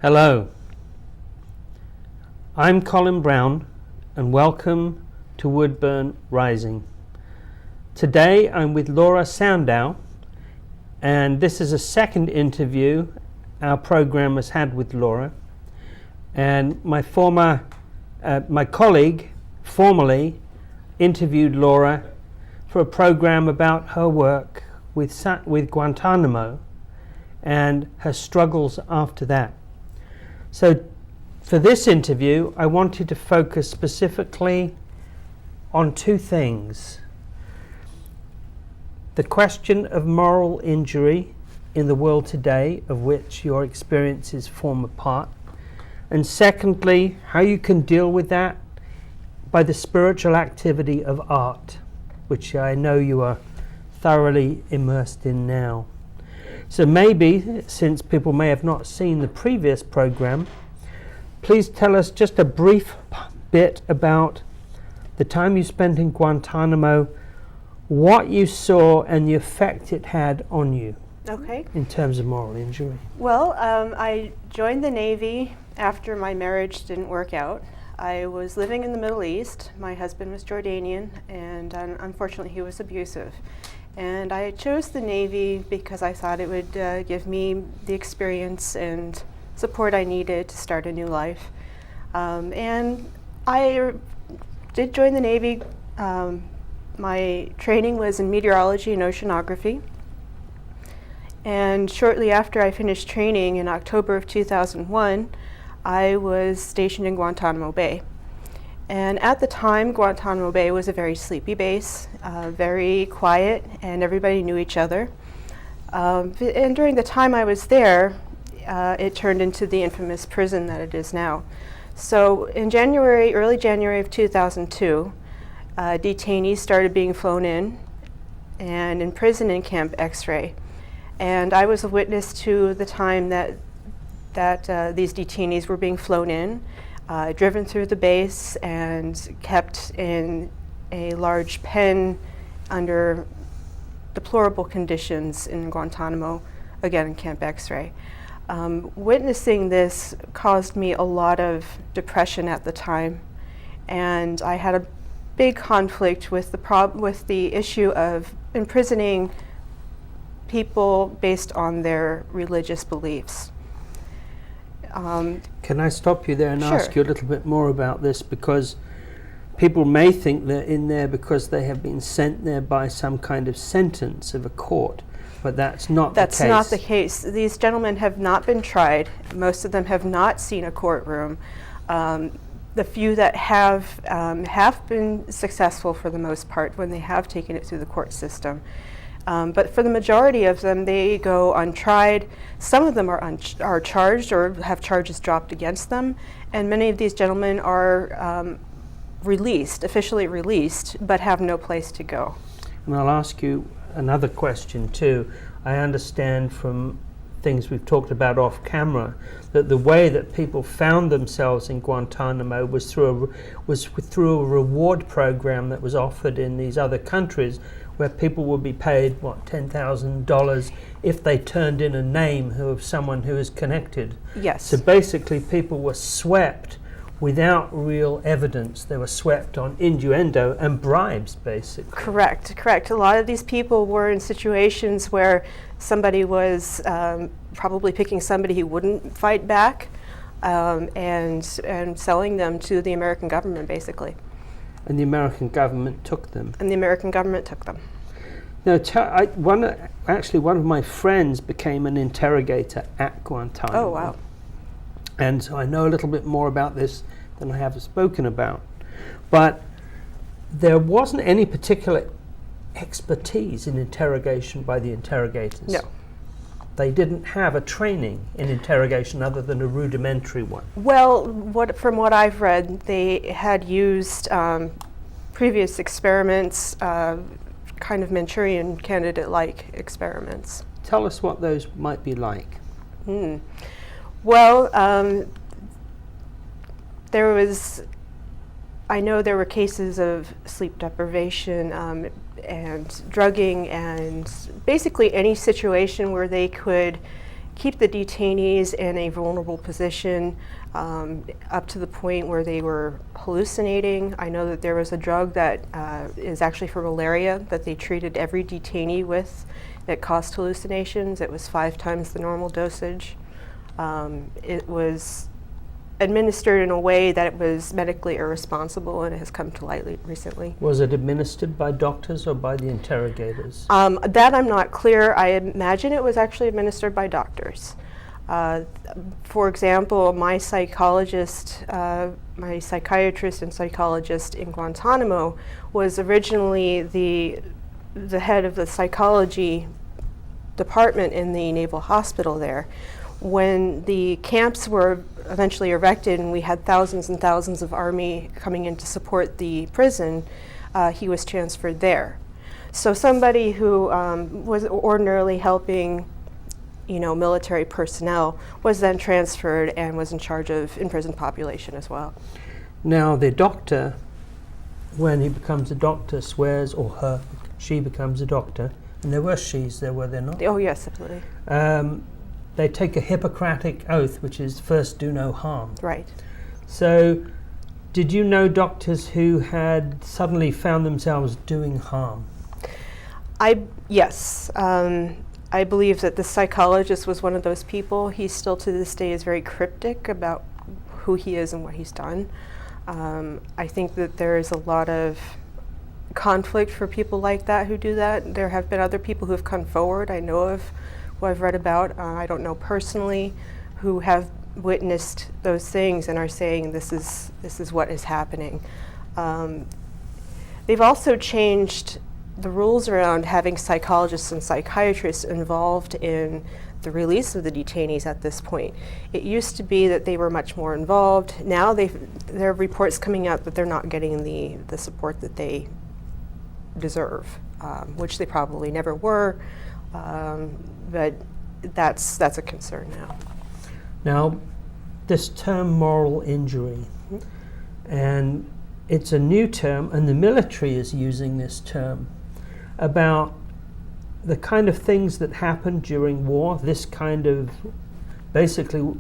Hello, I'm Colin Brown and welcome to Woodburn Rising. Today I'm with Laura Sandow, and this is a second interview our program has had with Laura, and my colleague formerly interviewed Laura for a program about her work with Guantanamo and her struggles after that. So for this interview, I wanted to focus specifically on two things. The question of moral injury in the world today, of which your experiences form a part. And secondly, how you can deal with that by the spiritual activity of art, which I know you are thoroughly immersed in now. So maybe, since people may have not seen the previous program, please tell us just a brief bit about the time you spent in Guantanamo, what you saw and the effect it had on you. Okay. In terms of moral injury. Well, I joined the Navy after my marriage didn't work out. I was living in the Middle East. My husband was Jordanian, and unfortunately he was abusive. And I chose the Navy because I thought it would give me the experience and support I needed to start a new life. And I did join the Navy. My training was in meteorology and oceanography. And shortly after I finished training in October of 2001, I was stationed in Guantanamo Bay. And at the time, Guantanamo Bay was a very sleepy base, very quiet, and everybody knew each other. And during the time I was there, it turned into the infamous prison that it is now. So in early January of 2002, detainees started being flown in and imprisoned in Camp X-Ray. And I was a witness to the time that these detainees were being flown in, driven through the base and kept in a large pen under deplorable conditions in Guantanamo, again in Camp X-Ray. Witnessing this caused me a lot of depression at the time, and I had a big conflict with the issue of imprisoning people based on their religious beliefs. Can I stop you there and Sure. ask you a little bit more about this? Because people may think they're in there because they have been sent there by some kind of sentence of a court, but that's not the case. That's not the case. These gentlemen have not been tried. Most of them have not seen a courtroom. The few that have been successful for the most part when they have taken it through the court system. But for the majority of them, they go untried. Some of them are charged or have charges dropped against them, and many of these gentlemen are officially released, but have no place to go. And I'll ask you another question too. I understand from things we've talked about off camera that the way that people found themselves in Guantanamo was through a reward program that was offered in these other countries, where people would be paid $10,000 if they turned in a name of someone who is connected. Yes. So basically people were swept without real evidence. They were swept on innuendo and bribes, basically. Correct. A lot of these people were in situations where somebody was probably picking somebody who wouldn't fight back and selling them to the American government, basically. And the American government took them. Now, one of my friends became an interrogator at Guantanamo. Oh, wow. And so I know a little bit more about this than I have spoken about. But there wasn't any particular expertise in interrogation by the interrogators. No. They didn't have a training in interrogation other than a rudimentary one. Well, from what I've read, they had used previous experiments, kind of Manchurian candidate-like experiments. Tell us what those might be like. Well, I know there were cases of sleep deprivation and drugging and basically any situation where they could keep the detainees in a vulnerable position up to the point where they were hallucinating. I know that there was a drug that is actually for malaria that they treated every detainee with that caused hallucinations. It was 5 times the normal dosage. It was administered in a way that it was medically irresponsible, and it has come to light recently. Was it administered by doctors or by the interrogators? That I'm not clear. I imagine it was actually administered by doctors. For example, my psychiatrist and psychologist in Guantanamo was originally the head of the psychology department in the Naval Hospital there. When the camps were eventually erected and we had thousands and thousands of Army coming in to support the prison, he was transferred there. So somebody who was ordinarily helping, military personnel was then transferred and was in charge of in-prison population as well. Now the doctor, when he becomes a doctor, swears, or she becomes a doctor, and there were she's there, were there not? Oh yes, absolutely. They take a Hippocratic oath, which is first do no harm. Right. So, did you know doctors who had suddenly found themselves doing harm? Yes. I believe that the psychologist was one of those people. He still to this day is very cryptic about who he is and what he's done. I think that there is a lot of conflict for people like that who do that. There have been other people who have come forward, I know of, who I've read about, I don't know personally, who have witnessed those things and are saying this is what is happening. They've also changed the rules around having psychologists and psychiatrists involved in the release of the detainees at this point. It used to be that they were much more involved. Now there are reports coming out that they're not getting the support that they deserve, which they probably never were. But that's a concern now. Now, this term moral injury, and it's a new term, and the military is using this term about the kind of things that happen during war, this kind of basically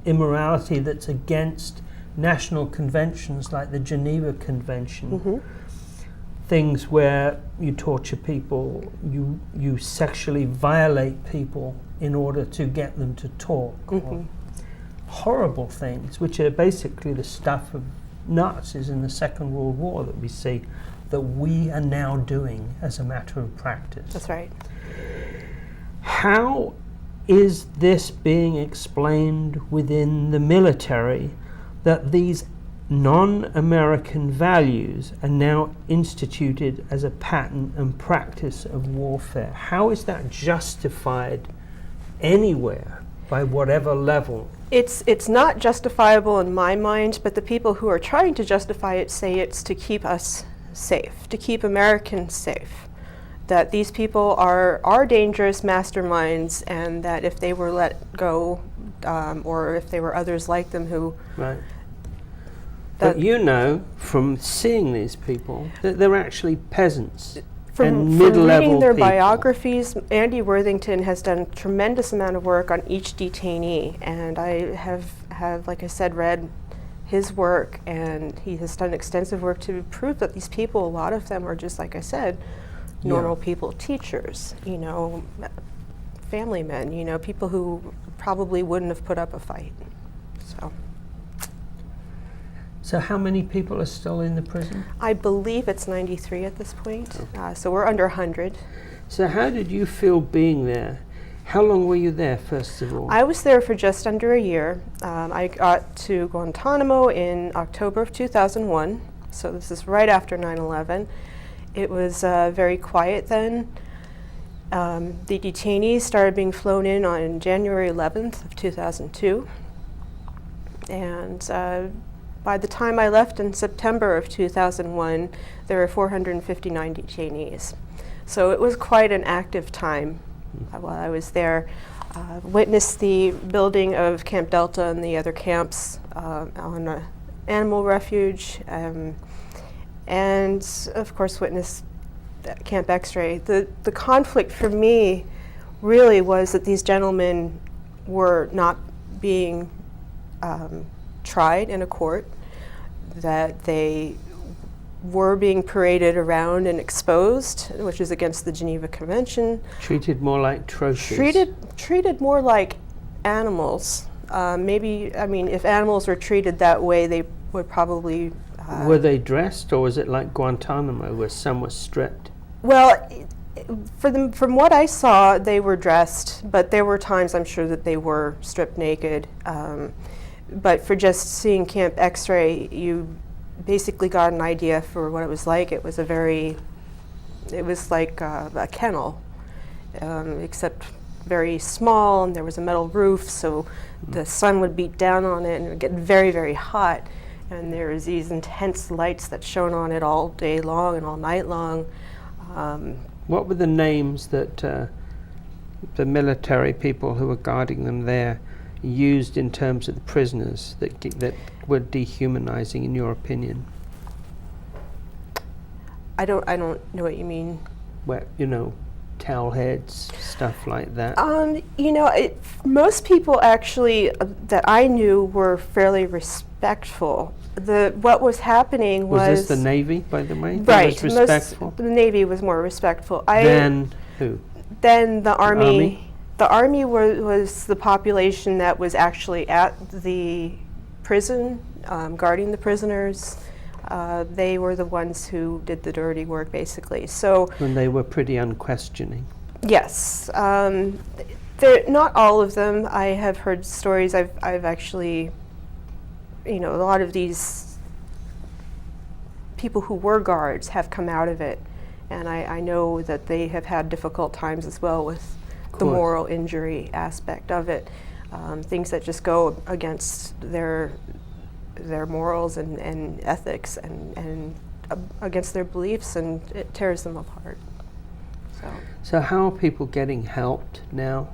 immorality that's against national conventions like the Geneva Convention. Things where you torture people, you sexually violate people in order to get them to talk. Or horrible things, which are basically the stuff of Nazis in the Second World War that we see, that we are now doing as a matter of practice. That's right. How is this being explained within the military that these non-American values are now instituted as a pattern and practice of warfare? How is that justified anywhere by whatever level? It's not justifiable in my mind, but the people who are trying to justify it say it's to keep us safe, to keep Americans safe. That these people are dangerous masterminds, and that if they were let go, or if there were others like them who... Right. But you know from seeing these people that they're actually peasants and mid-level from reading their people. biographies, Andy Worthington has done a tremendous amount of work on each detainee, and I have, like I said, read his work, and he has done extensive work to prove that these people, a lot of them are just, like I said, normal people, teachers, family men, people who probably wouldn't have put up a fight. So how many people are still in the prison? I believe it's 93 at this point, so we're under 100. So how did you feel being there? How long were you there, first of all? I was there for just under a year. I got to Guantanamo in October of 2001, so this is right after 9/11. It was very quiet then. The detainees started being flown in on January 11th of 2002, and by the time I left in September of 2001, there were 459 detainees. So it was quite an active time while I was there. Witnessed the building of Camp Delta and the other camps on an animal refuge, and of course witnessed Camp X-Ray. The conflict for me really was that these gentlemen were not being tried in a court, that they were being paraded around and exposed, which is against the Geneva Convention. Treated more like trophies. Treated more like animals. Maybe, I mean, if animals were treated that way, they would probably... were they dressed, or was it like Guantanamo, where some were stripped? Well, from what I saw, they were dressed, but there were times I'm sure that they were stripped naked. But for just seeing Camp X-Ray, you basically got an idea for what it was like. It was like a kennel, except very small, and there was a metal roof, so the sun would beat down on it and it would get very, very hot. And there was these intense lights that shone on it all day long and all night long. What were the names that the military people who were guarding them there used in terms of the prisoners that were dehumanizing, in your opinion? I don't know what you mean. Where, towel heads, stuff like that. Most people actually that I knew were fairly respectful. What was happening was this the Navy, by the way? Right. Was respectful? The Navy was more respectful. Then who? Then the Army. The Army was the population that was actually at the prison, guarding the prisoners. They were the ones who did the dirty work, basically. So. And they were pretty unquestioning. Yes. Not all of them. I have heard stories. I've actually, a lot of these people who were guards have come out of it, and I know that they have had difficult times as well with the moral injury aspect of it, things that just go against their morals and ethics and against their beliefs, and it tears them apart. So how are people getting helped now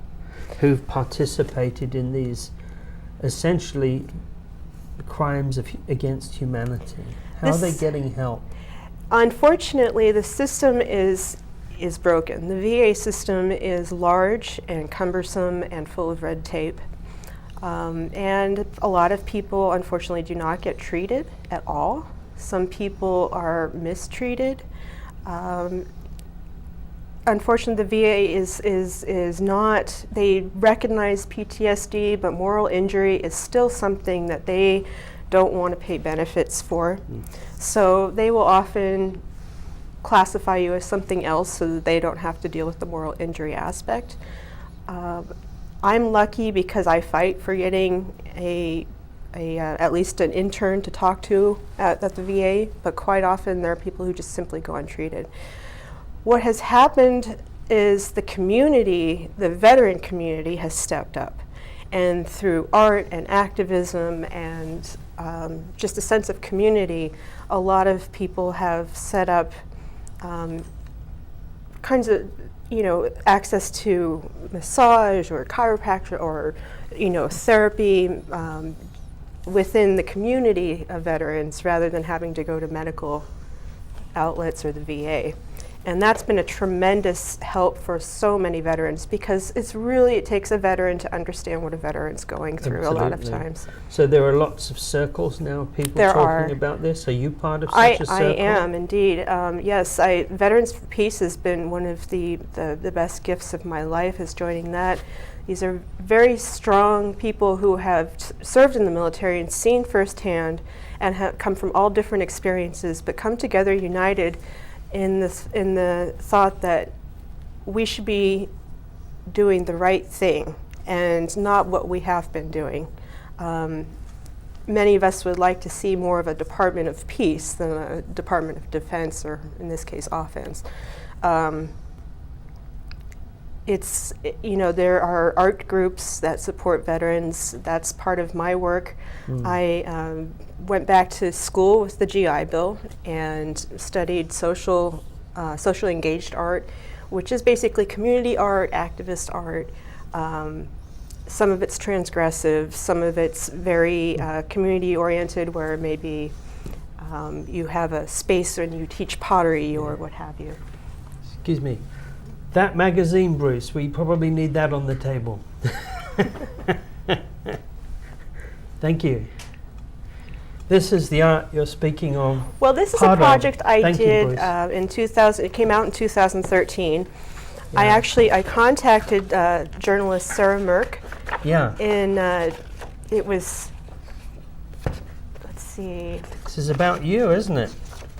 who've participated in these essentially crimes against humanity? How are they getting help? Unfortunately, the system is broken. The VA system is large and cumbersome and full of red tape. And a lot of people, unfortunately, do not get treated at all. Some people are mistreated. Unfortunately, the VA is not, they recognize PTSD, but moral injury is still something that they don't want to pay benefits for. So they will often classify you as something else so that they don't have to deal with the moral injury aspect. I'm lucky because I fight for getting at least an intern to talk to at the VA, but quite often there are people who just simply go untreated. What has happened is the community, the veteran community, has stepped up, and through art and activism and just a sense of community, a lot of people have set up kinds of access to massage or chiropractor or therapy within the community of veterans rather than having to go to medical outlets or the VA. And that's been a tremendous help for so many veterans, because it takes a veteran to understand what a veteran's going through. Absolutely. A lot of times. So there are lots of circles now, people talking about this. Are you part of such a circle? I am indeed. Yes, Veterans for Peace has been one of the best gifts of my life, is joining that. These are very strong people who have served in the military and seen firsthand and have come from all different experiences, but come together united in the thought that we should be doing the right thing and not what we have been doing. Many of us would like to see more of a Department of Peace than a Department of Defense, or in this case, offense. There are art groups that support veterans. That's part of my work. I went back to school with the GI Bill and studied socially engaged art, which is basically community art, activist art. Some of it's transgressive, some of it's very community oriented, where maybe you have a space and you teach pottery or what have you. Excuse me. That magazine, Bruce, we probably need that on the table. Thank you. This is the art you're speaking of. Well, this is a project I did in 2000. It came out in 2013. Yeah. I contacted journalist Sarah Merck. Yeah. It was, let's see. This is about you, isn't it?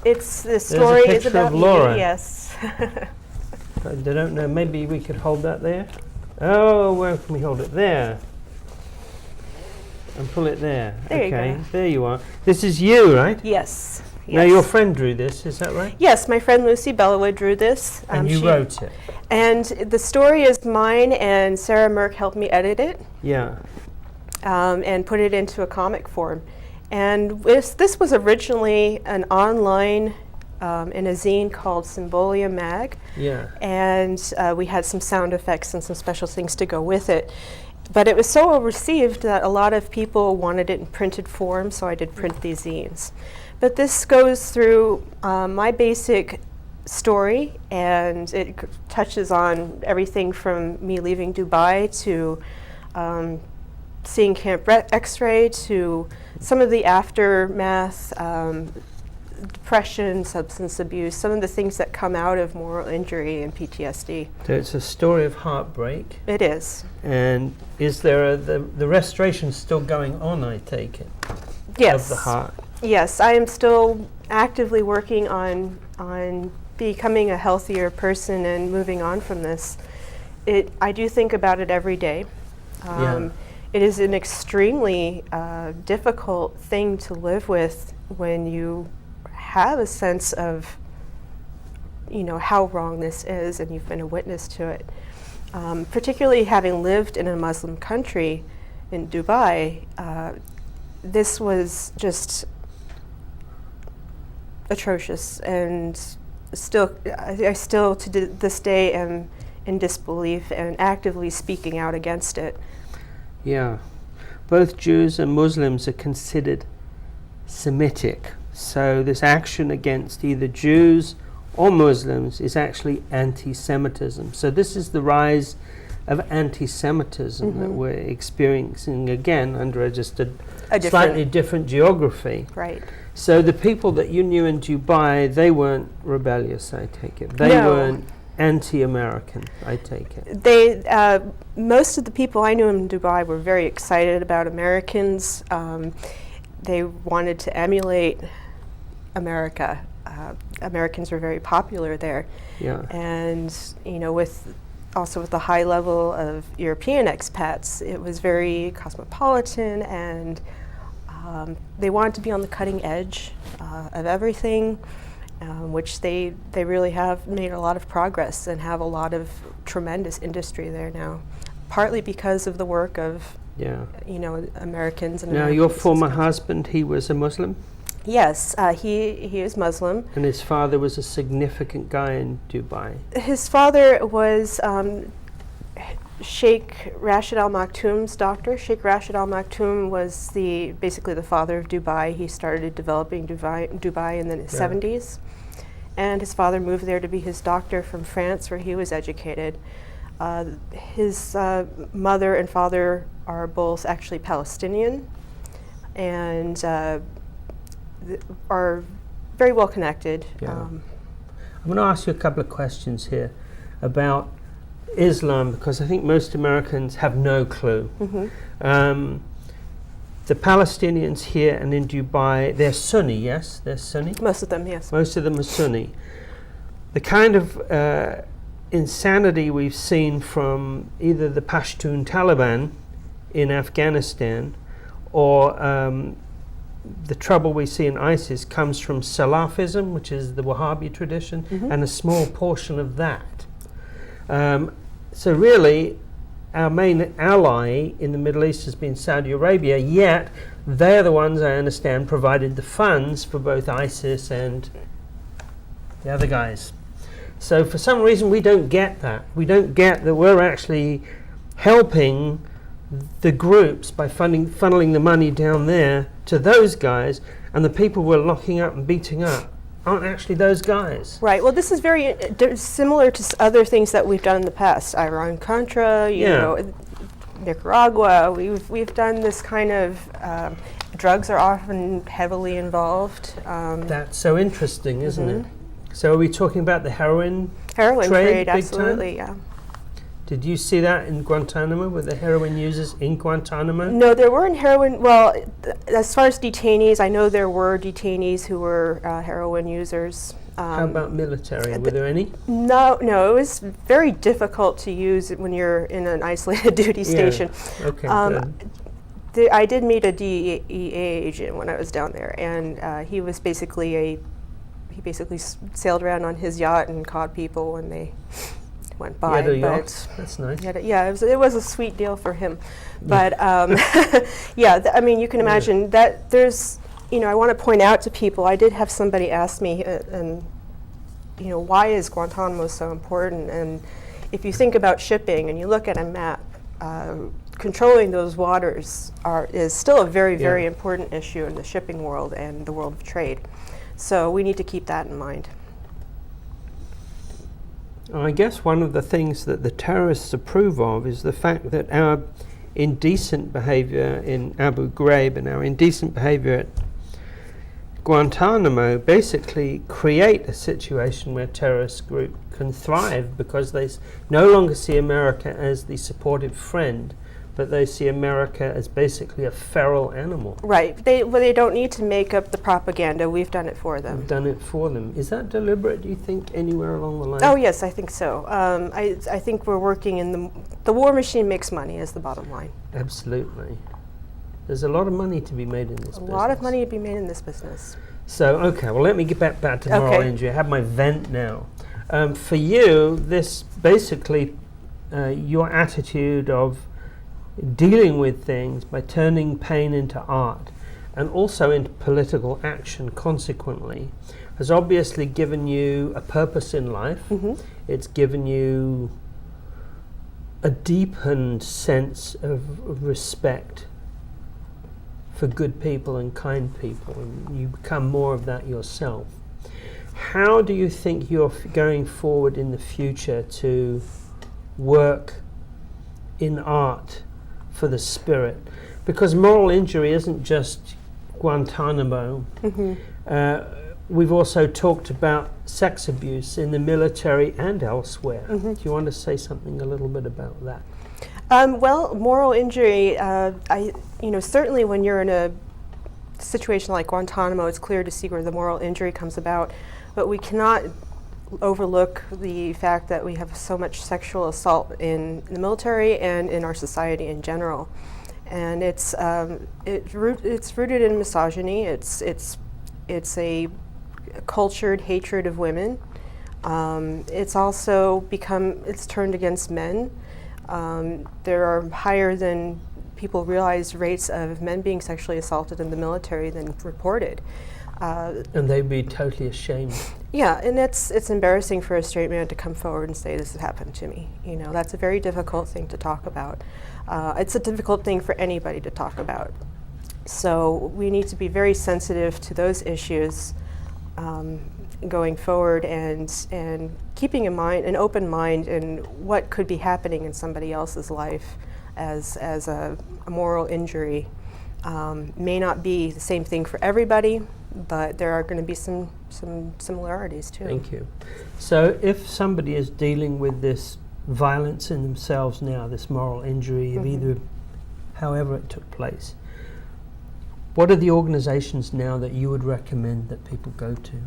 The story is about Laura. me, yes. I don't know, maybe we could hold that there? Oh, where can we hold it? There. And pull it there. There okay, you go. There you are. This is you, right? Yes. Now your friend drew this, is that right? Yes, my friend Lucy Bellawood drew this. And you wrote it? And the story is mine, and Sarah Merck helped me edit it. Yeah. And put it into a comic form. And this was originally an online in a zine called Symbolia Mag. Yeah. And we had some sound effects and some special things to go with it. But it was so well received that a lot of people wanted it in printed form, so I did print these zines. But this goes through my basic story, and it touches on everything from me leaving Dubai to seeing Camp X-Ray to some of the aftermath, depression, substance abuse, some of the things that come out of moral injury and PTSD. So it's a story of heartbreak. It is. And is there the restoration still going on, I take it? Yes. Of the heart? Yes, I am still actively working on becoming a healthier person and moving on from this. I do think about it every day. It is an extremely difficult thing to live with when you have a sense of, how wrong this is, and you've been a witness to it. Particularly having lived in a Muslim country, in Dubai, this was just atrocious, and I still to this day am in disbelief and actively speaking out against it. Yeah. Both Jews and Muslims are considered Semitic. So this action against either Jews or Muslims is actually anti-Semitism. So this is the rise of anti-Semitism that we're experiencing again under just a slightly different geography. Right. So the people that you knew in Dubai, they weren't rebellious, I take it. They weren't anti-American, I take it. Most of the people I knew in Dubai were very excited about Americans. They wanted to emulate America. Americans were very popular there. Yeah. And, with the high level of European expats, it was very cosmopolitan, and they wanted to be on the cutting edge of everything, which they really have made a lot of progress and have a lot of tremendous industry there now, partly because of the work of Americans. And now, your former husband, he was a Muslim? Yes, he is Muslim. And his father was a significant guy in Dubai? His father was Sheikh Rashid Al Maktoum's doctor. Sheikh Rashid Al Maktoum was basically the father of Dubai. He started developing Dubai in the 70s. And his father moved there to be his doctor from France, where he was educated. His mother and father are both actually Palestinian, and are very well connected. Yeah. I'm going to ask you a couple of questions here about Islam, because I think most Americans have no clue. The Palestinians here and in Dubai, they're Sunni, yes? They're Sunni? Most of them, yes. Most of them are Sunni. The kind of insanity we've seen from either the Pashtun Taliban in Afghanistan or the trouble we see in ISIS comes from Salafism, which is the Wahhabi tradition, and a small portion of that. So really, our main ally in the Middle East has been Saudi Arabia, yet they're the ones, I understand, provided the funds for both ISIS and the other guys. So for some reason we don't get that. We don't get that we're actually helping the groups by funneling the money down there to those guys, and the people we're locking up and beating up aren't actually those guys. Right. Well, this is very similar to other things that we've done in the past. Iran-Contra, you know, Nicaragua. We've done this kind of, drugs are often heavily involved. That's so interesting, isn't it? So are we talking about the heroin Trade, big absolutely, time? yeah. Did you see that in Guantanamo? Were the heroin users in Guantanamo? No, there weren't heroin. Well, as far as detainees, I know there were detainees who were heroin users. How about military? Were there any? No, it was very difficult to use when you're in an isolated duty station. Okay, good. I did meet a DEA agent when I was down there, and he was basically sailed around on his yacht and caught people when they went by. That's nice. It was a sweet deal for him. But I mean, you can imagine that there's, I want to point out to people, I did have somebody ask me, why is Guantanamo so important? And if you think about shipping and you look at a map, controlling those waters is still a very, very important issue in the shipping world and the world of trade. So we need to keep that in mind. I guess one of the things that the terrorists approve of is the fact that our indecent behavior in Abu Ghraib and our indecent behavior at Guantanamo basically create a situation where terrorist group can thrive because they no longer see America as the supportive friend, but they see America as basically a feral animal. Right. They don't need to make up the propaganda. We've done it for them. We've done it for them. Is that deliberate, do you think, anywhere along the line? Oh, yes, I think so. I think we're working in the war machine makes money is the bottom line. Absolutely. There's a lot of money to be made in this business. A lot of money to be made in this business. So, okay, well, let me get back to moral injury. I have my vent now. For you, this basically, your attitude of dealing with things by turning pain into art and also into political action consequently has obviously given you a purpose in life. It's given you a deepened sense of respect for good people and kind people, and you become more of that yourself. How do you think you're going forward in the future to work in art for the spirit? Because moral injury isn't just Guantanamo. We've also talked about sex abuse in the military and elsewhere. Do you want to say something a little bit about that? Well, moral injury, certainly when you're in a situation like Guantanamo, it's clear to see where the moral injury comes about, but we cannot overlook the fact that we have so much sexual assault in the military and in our society in general. And it's rooted in misogyny. It's a cultured hatred of women. It's also it's turned against men. There are higher than people realize rates of men being sexually assaulted in the military than reported. And they'd be totally ashamed. Yeah, and it's embarrassing for a straight man to come forward and say, this has happened to me. That's a very difficult thing to talk about. It's a difficult thing for anybody to talk about. So we need to be very sensitive to those issues going forward and keeping in mind an open mind in what could be happening in somebody else's life as a moral injury. May not be the same thing for everybody, but there are going to be some similarities too. Thank you. So if somebody is dealing with this violence in themselves now, this moral injury of either, however it took place, what are the organizations now that you would recommend that people go to?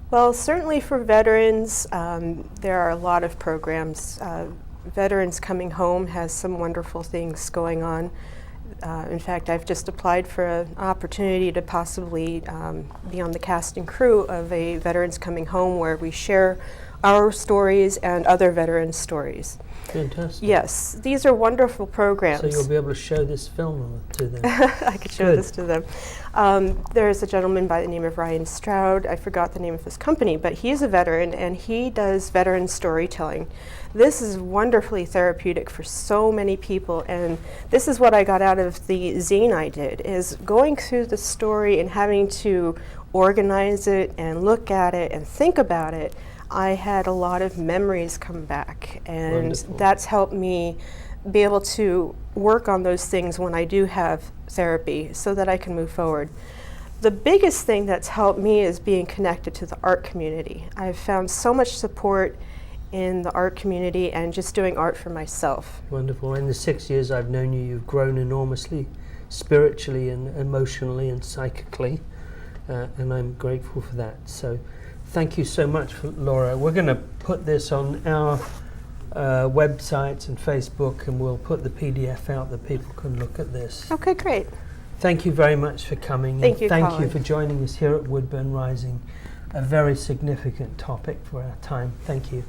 Well, certainly for veterans, there are a lot of programs. Veterans Coming Home has some wonderful things going on. In fact, I've just applied for an opportunity to possibly be on the cast and crew of a Veterans Coming Home where we share our stories and other veterans' stories. Fantastic. Yes, these are wonderful programs. So you'll be able to show this film to them. I could show this to them. There's a gentleman by the name of Ryan Stroud. I forgot the name of his company, but he's a veteran and he does veteran storytelling. This is wonderfully therapeutic for so many people, and this is what I got out of the zine I did, is going through the story and having to organize it and look at it and think about it. I had a lot of memories come back, and Wonderful. that's helped me be able to work on those things when I do have therapy so that I can move forward. The biggest thing that's helped me is being connected to the art community. I've found so much support in the art community and just doing art for myself. Wonderful. In the 6 years I've known you, you've grown enormously, spiritually and emotionally and psychically, and I'm grateful for that. So thank you so much, Laura. We're going to put this on our websites and Facebook, and we'll put the PDF out that people can look at this. Okay, great. Thank you very much for coming. Thank you, Thank Colin. you for joining us here at Woodburn Rising, a very significant topic for our time. Thank you.